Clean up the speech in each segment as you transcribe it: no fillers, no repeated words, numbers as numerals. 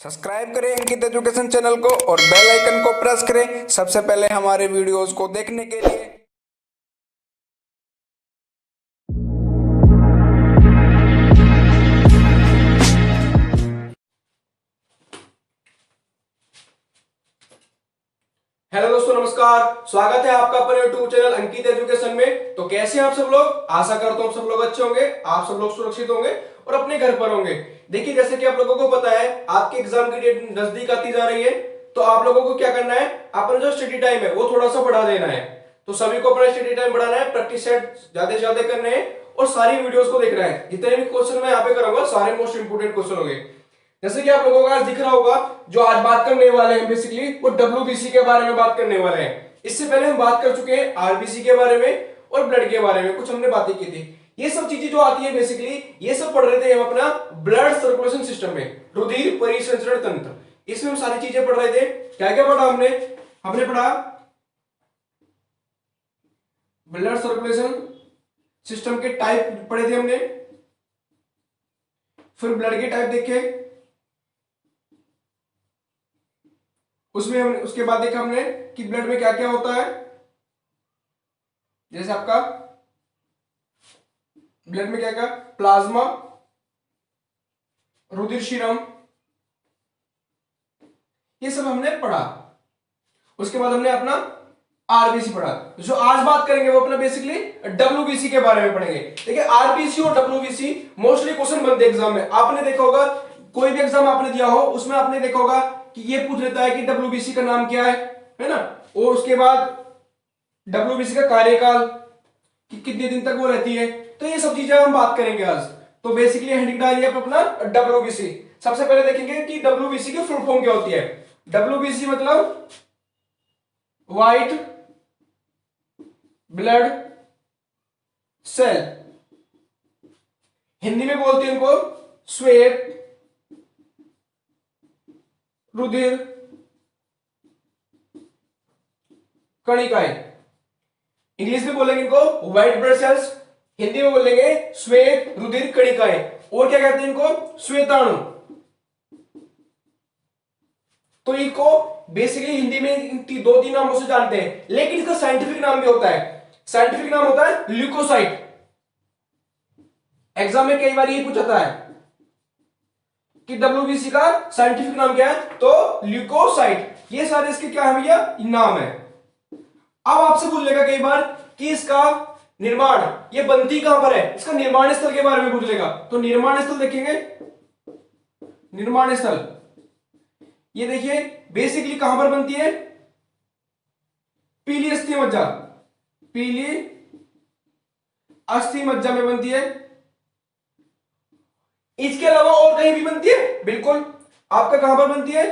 Subscribe करें अंकित education channel को और बेल आइकन को प्रेस करें सबसे पहले हमारे वीडियोस को देखने के लिए। हेलो दोस्तों, नमस्कार। स्वागत है आपका अपने यूट्यूब चैनल अंकित एजुकेशन में। तो कैसे हैं आप सब लोग? आशा करता हूं आप सब लोग अच्छे होंगे, आप सब लोग सुरक्षित होंगे और अपने घर पर होंगे। देखिए, जैसे कि आप लोगों को पता है आपके एग्जाम की डेट नजदीक आती जा रही है, तो आप लोगों को क्या करना है, अपना जो स्टडी टाइम है वो थोड़ा सा बढ़ा देना है। तो सभी को अपना स्टडी टाइम बढ़ाना है, प्रैक्टिस सेट ज्यादा से ज्यादा करने हैं और सारी वीडियोस को देखना है। जितने भी क्वेश्चन मैं यहाँ पे कराऊंगा सारे मोस्ट इंपोर्टेंट क्वेश्चन होंगे। जैसे कि आप लोगों को आज दिख रहा होगा, जो आज बात करने वाले हैं बेसिकली वो डब्ल्यूबीसी के बारे में बात करने वाले हैं। इससे पहले हम बात कर चुके हैं आरबीसी के बारे में और ब्लड के बारे में, कुछ हमने बातें की थी। ये सब चीजें जो आती है बेसिकली ये सब पढ़ रहे थे हम अपना ब्लड सर्कुलेशन सिस्टम में, रुधिर परिसंचरण तंत्र। इसमें हम सारी चीजें पढ़ रहे थे। क्या क्या पढ़ा हमने? हमने पढ़ा ब्लड सर्कुलेशन सिस्टम के टाइप पढ़े थे हमने, फिर ब्लड के टाइप देखे, उसमें हमने उसके बाद देखा हमने कि ब्लड में क्या क्या होता है। जैसे आपका ब्लड में क्या क्या, प्लाज्मा, रुधिर सीरम, ये सब हमने पढ़ा। उसके बाद हमने अपना आरबीसी पढ़ा। जो आज बात करेंगे वो अपना बेसिकली डब्ल्यूबीसी के बारे में पढ़ेंगे। देखिए, आरबीसी और डब्ल्यूबीसी मोस्टली क्वेश्चन बनते हैं एग्जाम में। आपने देखा होगा, कोई भी एग्जाम आपने दिया हो उसमें आपने देखा होगा कि ये पूछ लेता है कि डब्ल्यूबीसी का नाम क्या है ना, और उसके बाद डब्ल्यूबीसी का कार्यकाल कि कितने दिन तक वो रहती है। तो ये सब चीजें हम बात करेंगे आज। तो बेसिकली हेडिंग डालिए अपना डब्ल्यूबीसी। सबसे पहले देखेंगे कि डब्ल्यूबीसी की फुल फॉर्म क्या होती है। डब्ल्यूबीसी मतलब व्हाइट ब्लड सेल, हिंदी में बोलते हैं इनको श्वेत रुधिर कणिकाएं। इंग्लिश में बोलेंगे इनको व्हाइट ब्लड सेल्स, हिंदी में बोलेंगे श्वेत रुधिर कणिकाएं। और क्या कहते हैं इनको? श्वेताणु। तो इनको बेसिकली हिंदी में दो तीन नामों से जानते हैं, लेकिन इसका साइंटिफिक नाम भी होता है। साइंटिफिक नाम होता है ल्यूकोसाइट। एग्जाम में कई बार ये पूछा था कि डब्ल्यूबीसी का साइंटिफिक नाम क्या है, तो ल्यूकोसाइट। ये सारे इसके क्या है भैया, नाम है। अब आपसे पूछ लेगा कई बार कि इसका निर्माण, ये बनती कहां पर है, इसका निर्माण स्थल के बारे में पूछ लेगा। तो निर्माण स्थल देखेंगे। निर्माण स्थल ये देखिए बेसिकली कहां पर बनती है, पीली अस्थि मज्जा, पीली अस्थि मज्जा में बनती है। इसके अलावा और कहीं भी बनती है? बिल्कुल। आपका कहां पर बनती है?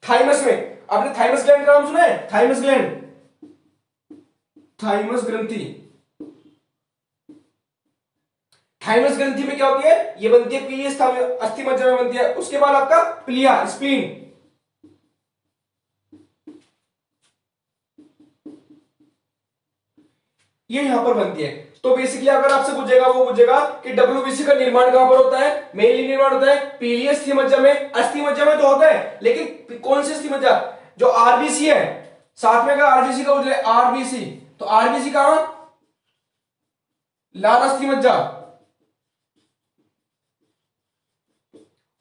थाइमस में। आपने थाइमस ग्लैंड का नाम सुना है? थाइमस ग्लैंड, थाइमस ग्रंथि। थाइमस ग्रंथि में क्या होती है? ये बनती है पीली अस्थि मज्जा में बनती है। उसके बाद आपका प्लिया, स्प्लीन, ये यहां पर बनती है। तो बेसिकली अगर आपसे पूछेगा वो पूछेगा कि डब्ल्यूबीसी का निर्माण कहां पर होता है। मेनली निर्माण होता है पीली अस्थि मज्जा में। अस्थि मज्जा में तो होता है, लेकिन कौन सी अस्थि मज्जा? जो आरबीसी है। साथ में अगर आरबीसी का पूछ आरबीसी, तो आरबीसी कहां? लाल अस्थि मज्जा।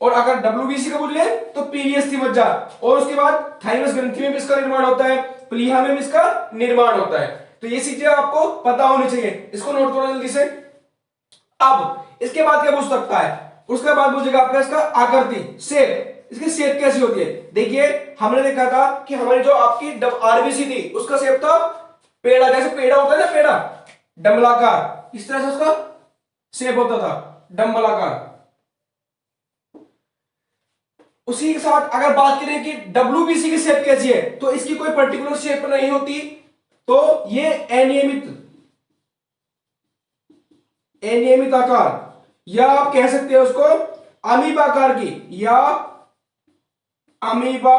और अगर डब्ल्यूबीसी का पूछ ले तो पीली अस्थि मज्जा। और उसके बाद थाइमस ग्रंथि में भी इसका निर्माण होता है, प्लीहा में भी इसका निर्माण होता है। तो ये चीजें आपको पता होनी चाहिए, इसको नोट करो जल्दी से। अब इसके बाद क्या पूछ सकता है? उसके बाद पूछेगा आपका इसका आकृति, शेप। इसकी शेप कैसी होती है? देखिए, हमने देखा था कि हमारी जो आपकी आरबीसी थी उसका शेप था पेड़ा, जैसे पेड़ा होता है ना, पेड़ा डंबलाकार, इस तरह से उसका शेप होता था, डंबलाकार। उसी के साथ अगर बात करें कि डब्ल्यूबीसी की शेप कैसी है, तो इसकी कोई पर्टिकुलर शेप नहीं होती। तो ये अनियमित आकार, या आप कह सकते हैं उसको अमीबा आकार की, या अमीबा,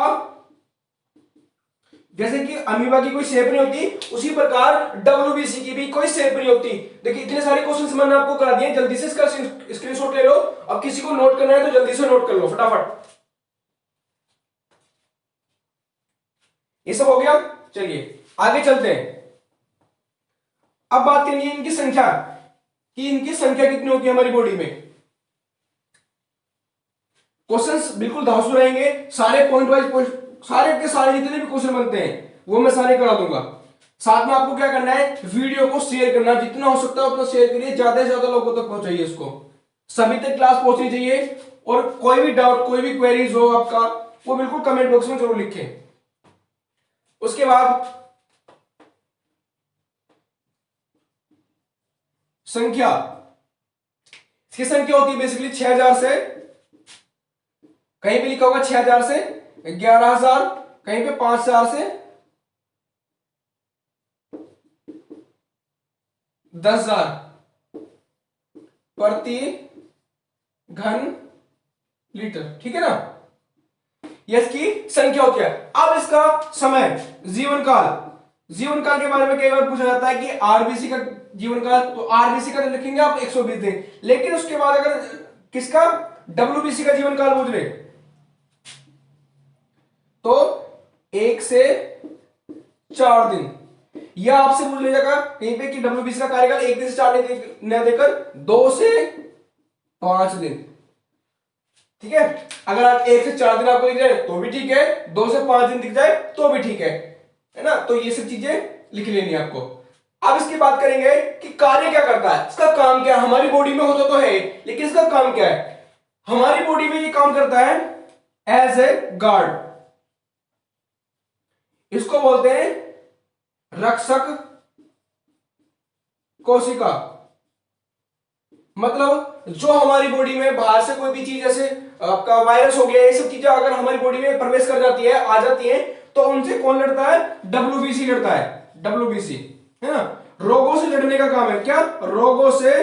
जैसे कि अमीबा की कोई शेप नहीं होती उसी प्रकार डब्ल्यूबीसी की भी कोई शेप नहीं होती। देखिए, इतने सारे क्वेश्चन मैंने आपको करा दिए, जल्दी से इसका स्क्रीनशॉट ले लो। अब किसी को नोट करना है तो जल्दी से नोट कर लो फटाफट। ये सब हो गया। चलिए आगे चलते हैं। अब बात करेंगे इनकी संख्या, कि इनकी संख्या कितनी होती है हमारी बॉडी में। क्वेश्चंस बिल्कुल धांसू रहेंगे, सारे पॉइंट वाइज, सारे के सारे जितने भी क्वेश्चन बनते हैं वो मैं सारे करा दूंगा। साथ में आपको क्या करना है, वीडियो को शेयर करना, जितना हो सकता है उतना शेयर करिए, ज्यादा से ज्यादा लोगों तक पहुंचाइए इसको, सभी तक क्लास पहुंचनी चाहिए। और कोई भी डाउट, कोई भी क्वेरीज हो आपका, वो बिल्कुल कमेंट बॉक्स में जरूर लिखें। उसके बाद संख्या, इसकी संख्या होती है बेसिकली 6000 से, कहीं पे लिखा होगा 6000 से 11000, कहीं पे 5000 से 10,000 प्रति घन लीटर, ठीक है ना। ये इसकी संख्या होती है। अब इसका समय, जीवन काल, जीवन काल के बारे में कई बार पूछा जाता है कि आरबीसी का जीवन काल, तो आरबीसी का लिखेंगे आप 120 दिन, लेकिन उसके बाद अगर किसका, डब्ल्यूबीसी का जीवन काल पूछ रहे तो 1 से 4 दिन, या आपसे पूछ लीजिएगा कहीं पे कि डब्ल्यूबीसी का कार्यकाल 1 दिन से 4 दिन न देकर 2 से 5 दिन, ठीक है। अगर आप 1 से 4 दिन आपको दिख जाए तो भी ठीक है, 2 से 5 दिन दिख जाए तो भी ठीक है ना। तो ये सब चीजें लिख लेनी है आपको। अब इसकी बात करेंगे कि कार्य क्या करता है, इसका काम क्या है। हमारी बॉडी में होता तो है, लेकिन इसका काम क्या है। हमारी बॉडी में ये काम करता है एज ए गार्ड, इसको बोलते हैं रक्षक कोशिका। मतलब जो हमारी बॉडी में बाहर से कोई भी चीज, जैसे आपका वायरस हो गया, ये सब चीजें अगर हमारी बॉडी में प्रवेश कर जाती है, आ जाती है, तो उनसे कौन लड़ता है, डब्ल्यूबीसी लड़ता है, डब्ल्यूबीसी, है ना। रोगों से लड़ने का काम है, क्या, रोगों से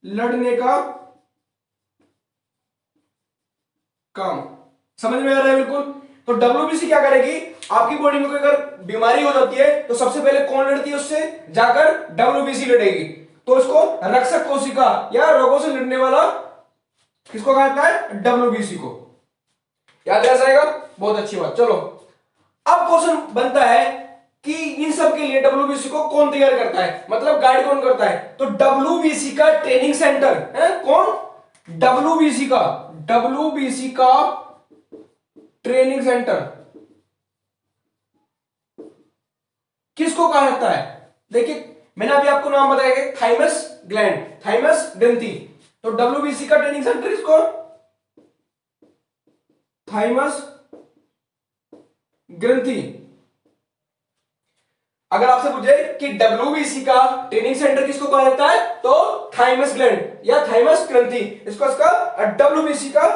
लड़ने का काम। समझ में आ रहा है बिल्कुल। तो डब्ल्यूबीसी क्या करेगी, आपकी बॉडी में कोई अगर बीमारी हो जाती है तो सबसे पहले कौन लड़ती है, उससे जाकर डब्ल्यूबीसी लड़ेगी। तो इसको रक्षक कोशिका या रोगों से लड़ने वाला किसको कहा जाता है, डब्ल्यूबीसी को। याद रह जाएगा, बहुत अच्छी बात। चलो अब क्वेश्चन बनता है कि इन सब के लिए डब्ल्यूबीसी को कौन तैयार करता है, मतलब गाइड कौन करता है। तो डब्ल्यूबीसी का ट्रेनिंग सेंटर है कौन, डब्ल्यूबीसी का ट्रेनिंग सेंटर किसको कहा जाता है। देखिए मैंने अभी आपको नाम बताया कि थाइमस ग्लैंड, थाइमस ग्रंथि। तो डब्ल्यूबीसी का ट्रेनिंग सेंटर इसको थाइमस ग्रंथि। अगर आपसे पूछे कि डब्ल्यूबीसी का ट्रेनिंग सेंटर किसको कहा जाता है, तो थाइमस ग्लैंड या थाइमस ग्रंथि, इसको इसका डब्ल्यूबीसी का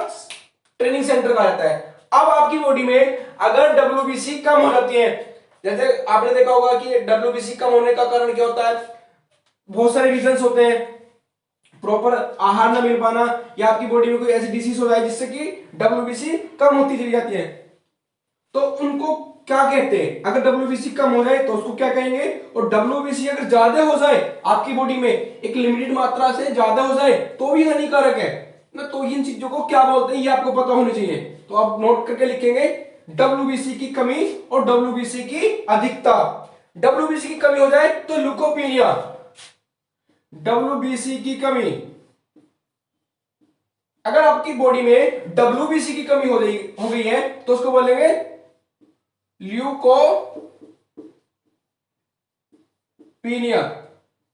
ट्रेनिंग सेंटर कहा जाता है। अब आपकी बॉडी में अगर डब्ल्यूबीसी कम हो जाती है, जैसे आपने देखा होगा कि डब्ल्यूबीसी कम होने का कारण क्या होता है, बहुत सारे रीजंस होते हैं। प्रॉपर आहार ना मिल पाना, या आपकी बॉडी में कोई ऐसी डिसीज हो जाए जिससे कि डब्ल्यूबीसी कम होती चली जाती है, तो उनको क्या कहते हैं। अगर डब्ल्यूबीसी कम हो जाए तो उसको क्या कहेंगे, और डब्ल्यूबीसी अगर ज्यादा हो जाए आपकी बॉडी में, एक लिमिटेड मात्रा से ज्यादा हो जाए तो भी हानिकारक है ना। तो इन चीजों को क्या बोलते हैं ये आपको पता होनी चाहिए। तो आप नोट करके लिखेंगे डब्ल्यूबीसी की कमी और डब्ल्यूबीसी की अधिकता। डब्ल्यूबीसी की कमी हो जाए तो ल्यूकोपीनिया, डब्ल्यूबीसी की कमी, अगर आपकी बॉडी में डब्ल्यूबीसी की कमी हो गई है तो उसको बोलेंगे ल्यूकोपीनिया।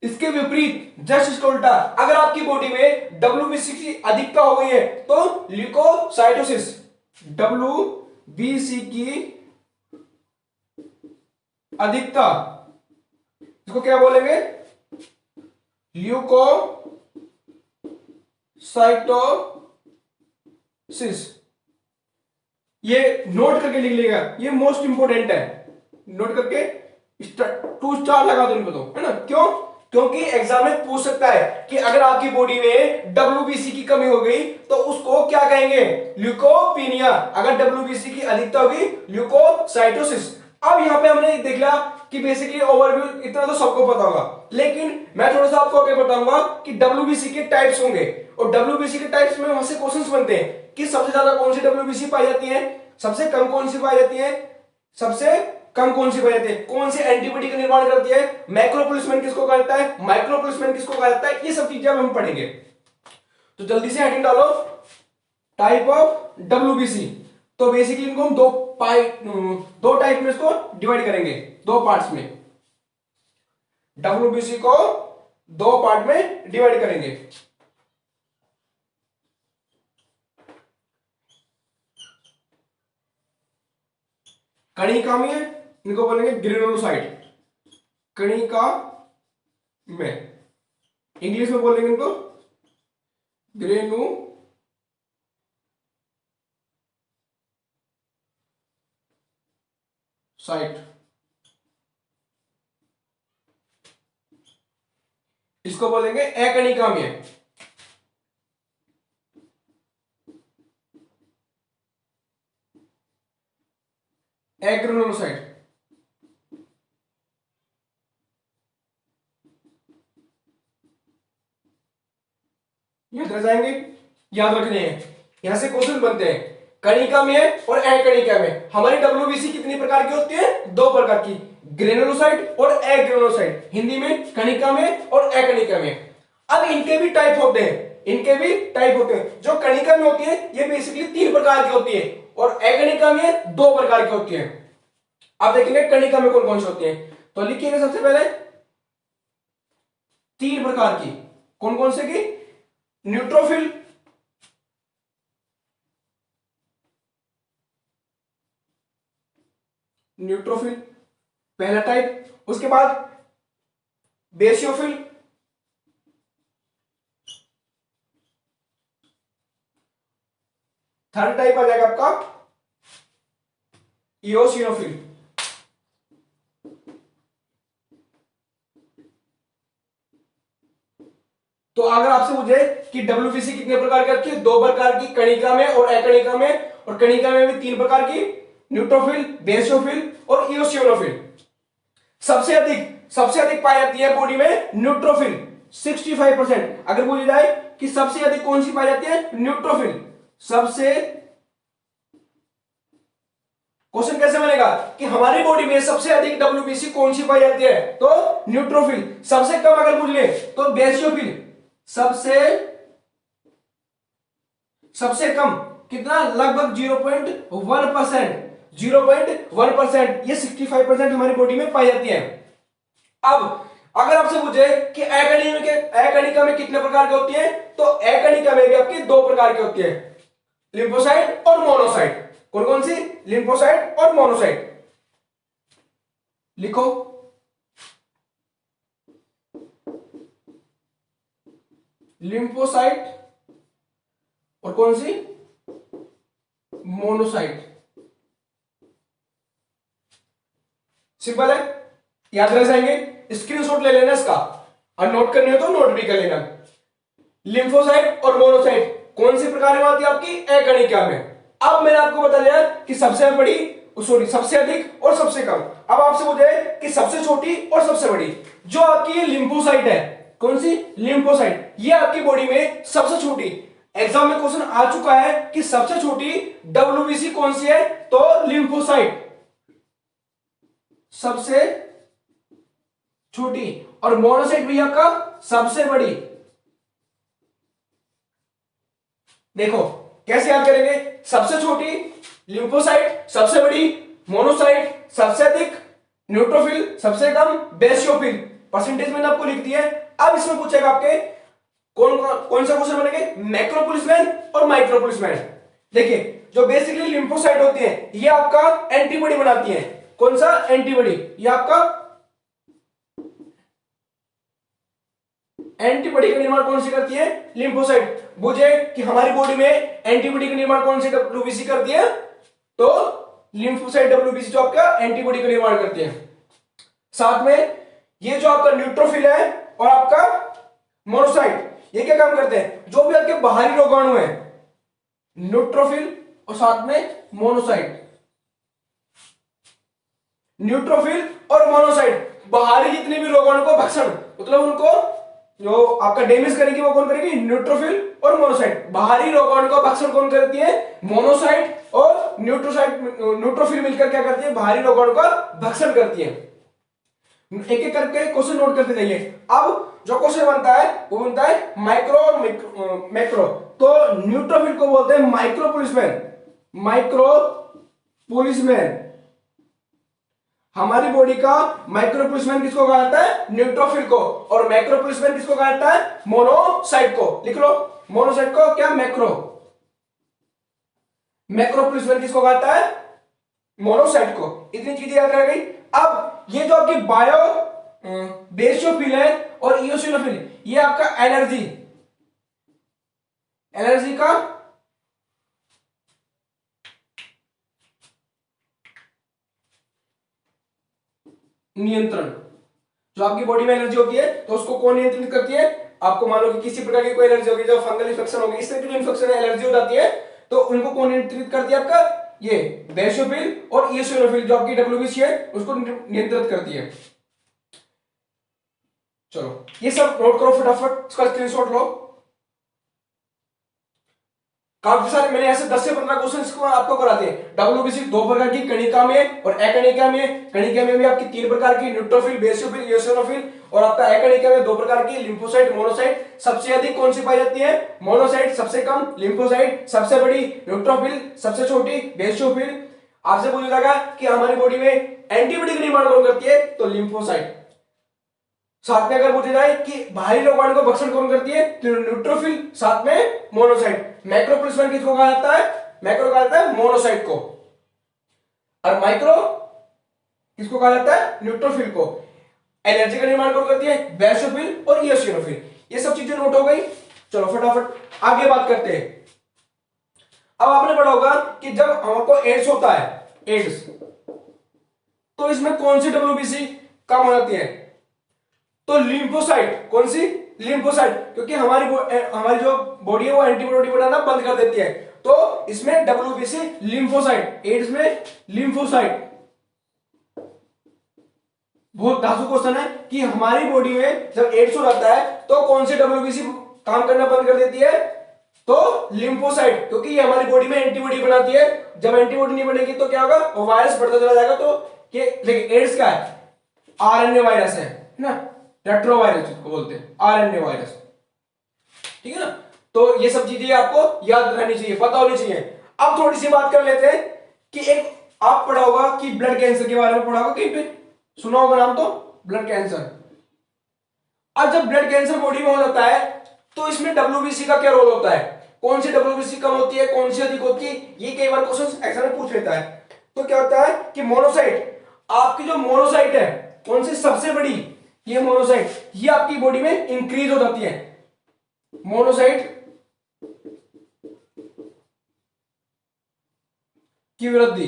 इसके विपरीत, जस्ट इसका उल्टा, अगर आपकी बॉडी में डब्ल्यूबीसी की अधिकता हो गई है तो ल्यूकोसाइटोसिस। डब्ल्यूबीसी की अधिकता, इसको क्या बोलेंगे, ल्यूकोसाइटोसिस। ये नोट करके लिख लेगा, ये मोस्ट इंपोर्टेंट है, नोट करके 2 स्टार लगा दो इनको, तो है ना। क्यों, क्योंकि एग्जाम में पूछ सकता है कि अगर आपकी बॉडी में डब्ल्यूबीसी की कमी हो गई तो उसको क्या कहेंगे, ल्यूकोपीनिया। अगर डब्ल्यूबीसी की अधिकता होगी, ल्यूकोसाइटोसिस। अब यहां पे हमने देख लिया कि बेसिकली ओवरव्यू इतना तो सबको पता होगा, लेकिन मैं थोड़ा सा आपको आगे बताऊंगा कि डब्ल्यूबीसी के टाइप्स होंगे, और डब्ल्यूबीसी के टाइप्स में वहां से क्वेश्चंस बनते हैं कि सबसे ज्यादा कौन सी डब्ल्यूबीसी पाई जाती है, सबसे कम कौन सी पाई जाती है, सबसे कम कौन सी पाई जाती है, कौन सी एंटीबॉडी का निर्माण करती है, मैक्रोपुलिसमेन किसको कहा जाता है, माइक्रोपुलिसमेन किसको कहा जाता है, ये सब चीजें हम पढ़ेंगे। तो जल्दी से हेडिंग डालो, टाइप ऑफ डब्ल्यूबीसी। तो बेसिकली इनको हम दो टाइप में इसको डिवाइड करेंगे, दो पार्ट्स में। डब्ल्यूबीसी को दो पार्ट में डिवाइड करेंगे। कणिका में इनको बोलेंगे ग्रेनुलोसाइट, कणिका में, इंग्लिश में बोलेंगे इनको ग्रेनुसाइट। इसको बोलेंगे एकणिका में। एग्रेनुलोसाइट, याद रह जाएंगे, याद रखने हैं, यहां से क्वेश्चन बनते हैं। कणिका में और एकणिका में हमारी डब्ल्यूबीसी कितनी प्रकार की होती है, दो प्रकार की, ग्रेनुलोसाइट और एग्रेनुलोसाइट, हिंदी में कणिका में और एकणिका में। अब इनके भी टाइप होते हैं, इनके भी टाइप होते हैं। जो कणिका में होती है ये बेसिकली 3 प्रकार की होती है और एकणिका में 2 प्रकार की होती है। अब देखेंगे कणिका में कौन कौन सी होती है। तो लिखिएगा सबसे पहले 3 प्रकार की, कौन कौन से की, न्यूट्रोफिल, न्यूट्रोफिल पहला टाइप, उसके बाद बेसियोफिल, थर्ड टाइप आ जाएगा आपका इओसिनोफिल। तो अगर आपसे पूछे कि डब्ल्यूबीसी कितने प्रकार की होती है, 2 प्रकार की, कणिका में और एकणिका में, और कणिका में भी 3 प्रकार की, न्यूट्रोफिल, बेसियोफिल और इओसिनोफिल। सबसे अधिक पाई जाती है बॉडी में न्यूट्रोफिल 65%। अगर पूछा जाए कि सबसे अधिक कौन सी पाई जाती है, न्यूट्रोफिल। सबसे क्वेश्चन कैसे बनेगा कि हमारी बॉडी में सबसे अधिक डब्ल्यूबीसी कौन सी पाई जाती है, तो न्यूट्रोफिल। सबसे कम अगर पूछ ले तो बेसियोफिल। सबसे कम कितना, लगभग 0.1%, 0.1%, ये 65% हमारी बॉडी में पाई जाती है। अब अगर आपसे पूछे कि एकणिका में कितने प्रकार की होती है, तो एकणिका में भी आपकी 2 प्रकार की होती है, लिम्फोसाइट और मोनोसाइट। कौन कौन सी, लिम्फोसाइट और मोनोसाइट। लिखो, लिम्फोसाइट और कौन सी, मोनोसाइट। सिंपल है, याद रह जाएंगे। स्क्रीनशॉट ले लेना इसका, और नोट करनी हो तो नोट भी कर लेना। लिम्फोसाइट और मोनोसाइट कौन सी प्रकार में आती है आपकी, एकणिका में। अब मैंने आपको बता दिया कि सबसे अधिक और सबसे कम। अब आपसे पूछे कि सबसे छोटी और सबसे बड़ी। जो आपकी लिम्फोसाइट है, कौन सी, लिम्फोसाइट, ये आपकी बॉडी में सबसे छोटी। एग्जाम में क्वेश्चन आ चुका है कि सबसे छोटी डब्ल्यूबीसी कौन सी है, तो लिम्फोसाइट सबसे छोटी, और मोनोसाइट भी आपका सबसे बड़ी। देखो कैसे याद करेंगे, सबसे छोटी लिम्फोसाइट, सबसे बड़ी मोनोसाइट, सबसे अधिक न्यूट्रोफिल, सबसे कम बेसियोफिल। परसेंटेज मैंने आपको लिख दिया है। अब इसमें पूछेगा आपके कौन सा क्वेश्चन बनेंगे, मैक्रोपुलिसमैन और माइक्रोपुलिसमैन। देखिए जो बेसिकली लिम्फोसाइट होती है ये आपका एंटीबॉडी बनाती है। कौन सा, एंटीबॉडी। ये आपका एंटीबॉडी का निर्माण कौन सी करती है, लिम्फोसाइट। बुझे कि हमारी बॉडी में एंटीबॉडी का निर्माण कौन सी डब्ल्यूबीसी करती है, तो लिम्फोसाइट डब्ल्यूबीसी जो आपका एंटीबॉडी का निर्माण करती है। साथ में ये जो आपका न्यूट्रोफिल है और आपका मोनोसाइट, ये क्या काम करते हैं, जो भी आपके बाहरी रोगाणु है, न्यूट्रोफिल और साथ में मोनोसाइट। न्यूट्रोफिल और मोनोसाइट बाहरी जितने भी रोगाणु को भक्षण, मतलब उनको जो आपका डैमेज करेगी वो कौन करेगी, न्यूट्रोफिल और मोनोसाइट। बाहरी रोगाणु का भक्षण कौन करती है, मोनोसाइट और न्यूट्रोफिल मिलकर क्या करती है, बाहरी रोगाणु का भक्षण करती है। एक एक करके क्वेश्चन नोट करते जाइए। अब जो क्वेश्चन बनता है वो बनता है माइक्रो और मैक्रो। तो न्यूट्रोफिल को बोलते हैं माइक्रो पुलिसमैन। माइक्रो पुलिसमैन, हमारी बॉडी का माइक्रो पुलिसमैन किसको कहा जाता है, न्यूट्रोफिल को। और मैक्रो पुलिसमैन किसको कहा जाता है, मोनोसाइट को। लिख लो मोनोसाइट को, क्या मैक्रो, मैक्रो पुलिसमैन किसको कहा जाता है, मोनोसाइट को। इतनी चीजें याद रह गई। अब ये जो आपकी बायो बेसियोफिल है और इओसिनोफिल, ये आपका एलर्जी, एलर्जी का नियंत्रण। जो आपकी बॉडी में एलर्जी होती है तो उसको कौन नियंत्रित करती है, आपको मान लो कि किसी प्रकार की कोई एलर्जी होगी, जो फंगल इन्फेक्शन होगी, इस तरह की इन्फेक्शन एलर्जी हो जाती है, तो उनको कौन नियंत्रित करती है, आपका ये बेसियोफिल और इओसिनोफिल, जो आपकी डब्ल्यूबीसी है उसको नियंत्रित करती है। चलो ये सब नोट करो फटाफट, इसका स्क्रीनशॉट लो। काफी सारे मैंने ऐसे 10 से 15 क्वेश्चन आपको कराते हैं। डब्ल्यूबीसी दो प्रकार की, कणिका में और अकणिका में। कणिका में भी आपकी 3 प्रकार की, न्यूट्रोफिल, बेसियोफिल, इओसिनोफिल। और आपका अकणिका में 2 प्रकार की, लिम्फोसाइट, मोनोसाइट। सबसे अधिक कौन सी पाई जाती है, मोनोसाइट, सबसे कम लिम्फोसाइट, सबसे बड़ी न्यूट्रोफिल, सबसे छोटी बेसियोफिल। आपसे पूछा जाएगा कि हमारी बॉडी में एंटीबॉडी का निर्माण कौन करती है, तो लिम्फोसाइट। साथ में अगर पूछा जाए कि बाहरी रोगाणु को भक्षण कौन करती है, तो न्यूट्रोफिल, साथ में मोनोसाइट। मैक्रो पुलिसमैन किसको कहा जाता है, मैक्रो कहा जाता है मोनोसाइट को। और माइक्रो किसको कहा जाता है, न्यूट्रोफिल को। एनर्जी का निर्माण कौन करती है, बेसियोफिल और इओसिनोफिल। ये सब चीजें नोट हो गई। चलो फटाफट आगे बात करते हैं। अब आपने पढ़ा होगा कि जब हमको एड्स होता है, एड्स, तो इसमें कौन सी डब्ल्यूबीसी कम हो जाती है, तो लिम्फोसाइट। कौन सी, लिम्फोसाइट, क्योंकि हमारी जो बॉडी है वो एंटीबॉडी बनाना बंद कर देती है, तो इसमें डब्ल्यूबीसी लिम्फोसाइट, एड्स में लिम्फोसाइट। बहुत धांसू क्वेश्चन है कि हमारी बॉडी में जब एड्स हो जाता है तो कौन सी डब्ल्यूबीसी काम करना बंद कर देती है, तो लिम्फोसाइट, क्योंकि ये हमारी बॉडी में एंटीबॉडी बनाती है। जब एंटीबॉडी नहीं बनेगी तो क्या होगा, वो वायरस बढ़ता चला जाएगा। तो देखिए एड्स क्या है, आरएनए वायरस है ना, रेट्रोवायरस जिसको बोलते हैं, आरएनए वायरस, ठीक है ना। तो ये सब चीजें आपको याद रहनी चाहिए, पता होनी चाहिए। अब थोड़ी सी बात कर लेते हैं कि एक आप पढ़ा होगा कि ब्लड कैंसर के बारे में पढ़ा होगा, कहीं पे सुना होगा नाम, तो ब्लड कैंसर। अब जब ब्लड कैंसर बॉडी में हो जाता है तो इसमें डब्ल्यूबीसी का क्या रोल होता है, कौन सी डब्ल्यूबीसी कम होती है, कौन सी अधिक होती है, ये कई बार क्वेश्चन एग्जाम में पूछ लेता है। तो क्या होता है कि मोनोसाइट, आपकी जो मोनोसाइट है कौन सी सबसे बड़ी, ये मोनोसाइट, ये आपकी बॉडी में इंक्रीज हो जाती है। मोनोसाइट की वृद्धि,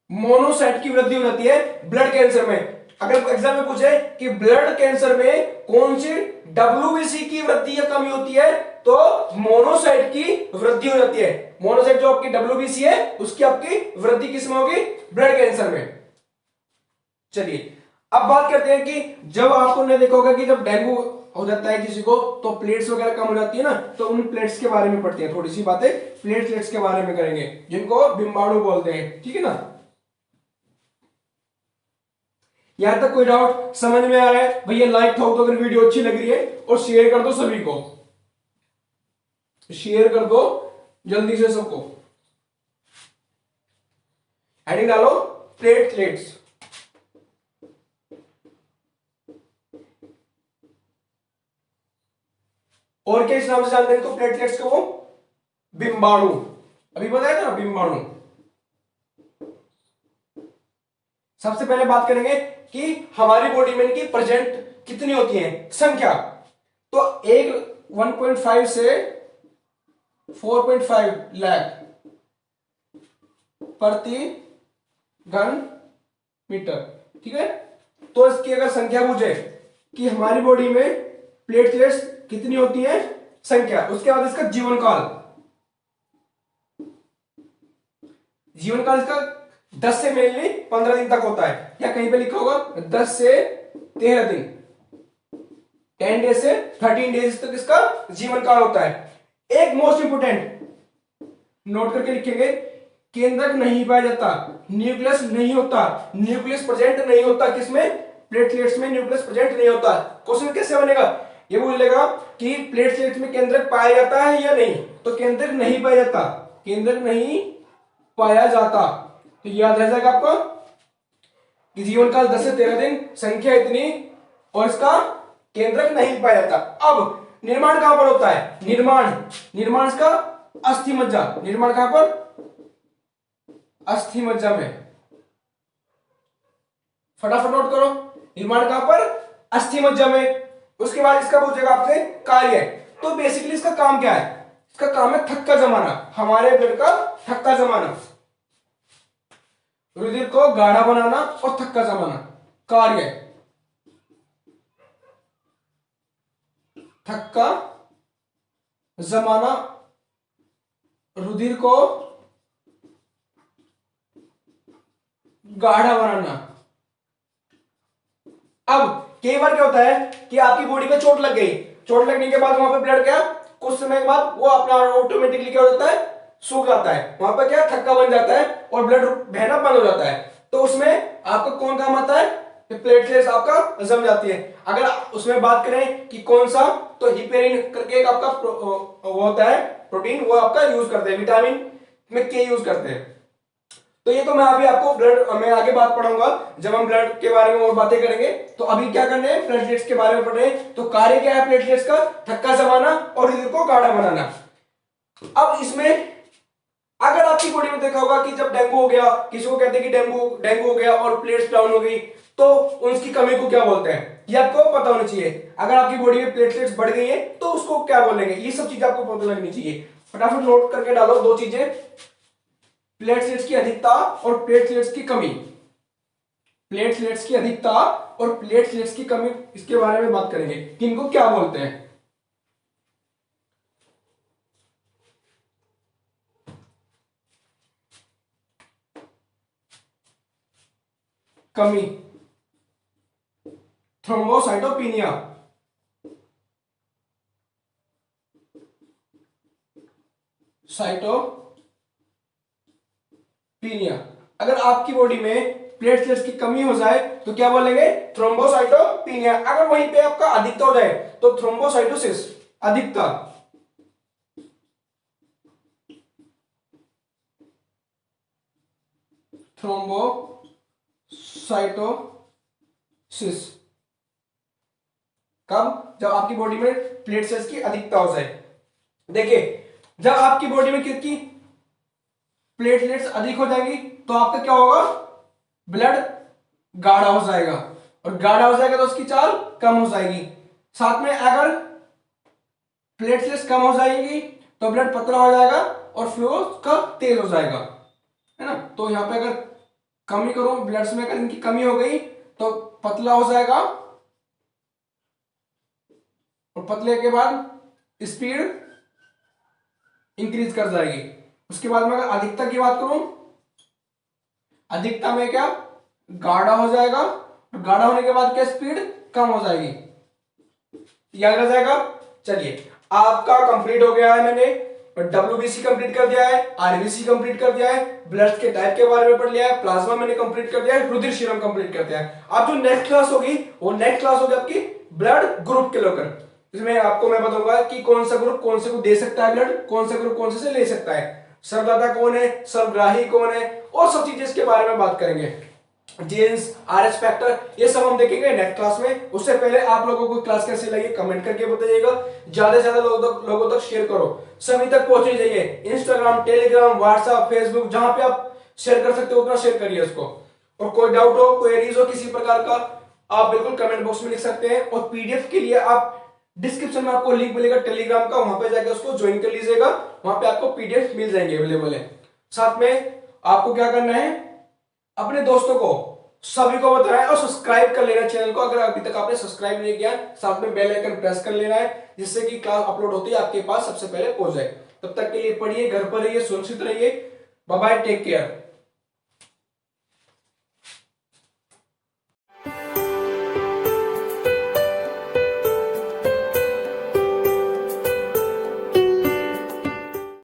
मोनोसाइट की वृद्धि हो जाती है ब्लड कैंसर में। अगर एग्जाम में पूछे कि ब्लड कैंसर में कौन सी डब्ल्यूबीसी की वृद्धि या कमी होती है, तो मोनोसाइट की वृद्धि हो जाती है। मोनोसाइट जो आपकी डब्ल्यूबीसी है उसकी आपकी वृद्धि किसमें होगी, ब्लड कैंसर में। चलिए अब बात करते हैं कि जब आपको ने देखा होगा कि जब डेंगू हो जाता है किसी को तो प्लेट्स वगैरह कम हो जाती है ना, तो उन प्लेट्स के बारे में पढ़ते हैं, थोड़ी सी बातें प्लेटलेट्स के बारे में करेंगे, जिनको बिम्बाणु बोलते हैं, ठीक है ना। यहां तक कोई डाउट समझ में आ रहा है भैया, लाइक ठोक दो अगर वीडियो अच्छी लग रही है, और शेयर कर दो सभी को, शेयर कर दो जल्दी से सबको। हेडिंग डालो प्लेटलेट्स। और क्या इस नाम से जानते हैं तो प्लेटलेट्स को, बिम्बाणु, अभी बताया था ना बिम्बाणु। सबसे पहले बात करेंगे कि हमारी बॉडी में इनकी प्रेजेंट कितनी होती है, संख्या। तो एक 1.5 से 4.5 लाख प्रति घन मीटर, ठीक है। तो इसकी अगर संख्या पूछे कि हमारी बॉडी में प्लेटलेट्स कितनी होती है, संख्या, उसके बाद इसका जीवन काल, जीवन काल इसका 10 से मेनली 15 दिन तक होता है, या कहीं पे लिखा होगा 10 से 13 दिन, 10 डेज से 13 डेज तक इसका जीवन काल होता है। एक मोस्ट इंपोर्टेंट नोट करके लिखेंगे, केंद्रक नहीं पाया जाता, न्यूक्लियस नहीं होता, न्यूक्लियस प्रेजेंट नहीं होता, किसमें, प्लेटलेट्स में न्यूक्लियस प्रेजेंट नहीं होता। क्वेश्चन कैसे बनेगा, ये बोलेगा कि प्लेटलेट्स में केंद्रक पाया जाता है या नहीं, तो केंद्रक नहीं पाया जाता, केंद्रक नहीं पाया जाता, तो याद रह जाएगा आपको कि जीवन काल 10 से 13 दिन, संख्या इतनी, और इसका केंद्रक नहीं पाया जाता। अब निर्माण कहां पर होता है, निर्माण इसका अस्थि मज्जा, निर्माण कहां पर, अस्थि मज्जा में, फटाफट नोट करो, निर्माण कहां पर, अस्थि मज्जा में। उसके बाद इसका पूछेगा आपसे कार्य, तो बेसिकली इसका काम क्या है, इसका काम है थक्का जमाना, हमारे ब्लड का थक्का जमाना, रुधिर को गाढ़ा बनाना और थक्का जमाना, कार्य थक्का जमाना, रुधिर को गाढ़ा बनाना। अब कई बार क्या होता है कि आपकी बॉडी पे चोट लग गई, चोट लगने के बाद वहां पे ब्लड क्या, कुछ समय के बाद वो अपना ऑटोमेटिकली क्या हो जाता है, सूख जाता है, वहां पर क्या थक्का बन जाता है और ब्लड बहना बंद हो जाता है। तो उसमें आपका कौन काम आता है, प्लेटलेट्स आपका जम जाती है। अगर उसमें बात करें कि कौन सा, तो हिपेरिन करके एक आपका वो होता है प्रोटीन, वो आपका यूज करते हैं, विटामिन में के यूज करते हैं। तो ये तो मैं अभी आपको ब्लड में आगे बात पढ़ाऊंगा जब हम ब्लड के बारे में और बातें करेंगे। तो अभी क्या करने हैं, प्लेटलेट्स के बारे में पढ़ रहे हैं। तो कार्य क्या है प्लेटलेट्स का, थक्का जमाना और रुधिर को गाढ़ा बनाना। अब इसमें अगर आपकी बॉडी में देखा होगा कि जब डेंगू हो गया, किसी को कहते हैं कि डेंगू हो गया और प्लेट्स डाउन हो गई, तो उसकी कमी को क्या बोलते हैं, ये आपको पता होना चाहिए। अगर आपकी बॉडी में प्लेटलेट्स बढ़ गई है तो उसको क्या बोलेंगे, ये सब चीजें आपको पता लगनी चाहिए। फटाफट नोट करके डालो दो चीजें, प्लेटलेट्स की अधिकता और प्लेटलेट्स की कमी, प्लेटलेट्स की अधिकता और प्लेटलेट्स की कमी, इसके बारे में बात करेंगे कि इनको क्या बोलते हैं। कमी, थ्रोम्बोसाइटोपिनिया, साइटोपिनिया। अगर आपकी बॉडी में प्लेटलेट्स की कमी हो जाए तो क्या बोलेंगे, थ्रोम्बोसाइटोपिनिया। अगर वहीं पे आपका अधिकता हो जाए तो थ्रोम्बोसाइटोसिस, अधिकता, थ्रोम्बोसाइटोसिस। कब, जब आपकी बॉडी में प्लेटलेट्स की अधिकता हो जाए। देखिए जब आपकी बॉडी में कितनी प्लेटलेट्स अधिक हो जाएंगी तो आपका क्या होगा, ब्लड गाढ़ा हो जाएगा, और गाढ़ा हो जाएगा तो उसकी चाल कम हो जाएगी। साथ में अगर प्लेटलेट्स कम हो जाएंगी तो ब्लड पतला हो जाएगा और फ्लो का तेज हो जाएगा, है ना। तो यहां पे अगर कमी करूं ब्लड्स में, अगर इनकी कमी हो गई तो पतला हो जाएगा, और पतले के बाद स्पीड इंक्रीज कर जाएगी। उसके बाद में अगर अधिकता की बात करूं, अधिकता में क्या, गाढ़ा हो जाएगा, और गाढ़ा होने के बाद क्या, स्पीड कम हो जाएगी, याद रह जाएगा। चलिए आपका कंप्लीट हो गया है, मैंने WBC कंप्लीट कर दिया है, RBC कंप्लीट कर दिया है, ब्लड के टाइप के बारे में पढ़ लिया है, प्लाज्मा मैंने कंप्लीट कर दिया है, रुधिर सीरम कंप्लीट कर दिया है। अब जो नेक्स्ट क्लास होगी वो नेक्स्ट क्लास होगी आपकी ब्लड ग्रुप के लेकर। इसमें आपको मैं बताऊंगा कि कौन सा ग्रुप कौन से को दे सकता है ब्लड, कौन सा ग्रुप कौन से ले सकता है, सर्वदाता कौन है, सर्वग्राही कौन है, और सब चीजें इसके बारे में बात करेंगे। जीन्स, RH फैक्टर, ये सब हम देखेंगे नेक्स्ट क्लास में। उससे पहले आप लोगों को क्लास कैसे लगी कमेंट करके बताइएगा, ज्यादा से ज्यादा लोगों तक शेयर करो, सभी तक पहुंचनी चाहिए। इंस्टाग्राम, टेलीग्राम, व्हाट्सएप, फेसबुक, जहां पे आप शेयर कर सकते हो उतना शेयर करिए उसको। और कोई डाउट हो, क्वेरीज हो किसी प्रकार का, आप बिल्कुल कमेंट बॉक्स में लिख सकते हैं। और PDF के लिए आप डिस्क्रिप्शन में आपको लिंक मिलेगा टेलीग्राम का, वहां पे जाकर उसको ज्वाइन कर लीजिएगा, वहां पे आपको PDF मिल जाएंगे, अवेलेबल है। साथ में आपको क्या करना है, अपने दोस्तों को सभी को बताना है और सब्सक्राइब कर लेना चैनल को, अगर अभी तक आपने सब्सक्राइब नहीं किया। साथ में बेल आइकन प्रेस कर लेना है, जिससे कि क्लास अपलोड होती है आपके पास सबसे पहले पहुंच जाए। तब तक के लिए पढ़िए, घर पर रहिए, सुरक्षित रहिए। Bye bye, take care.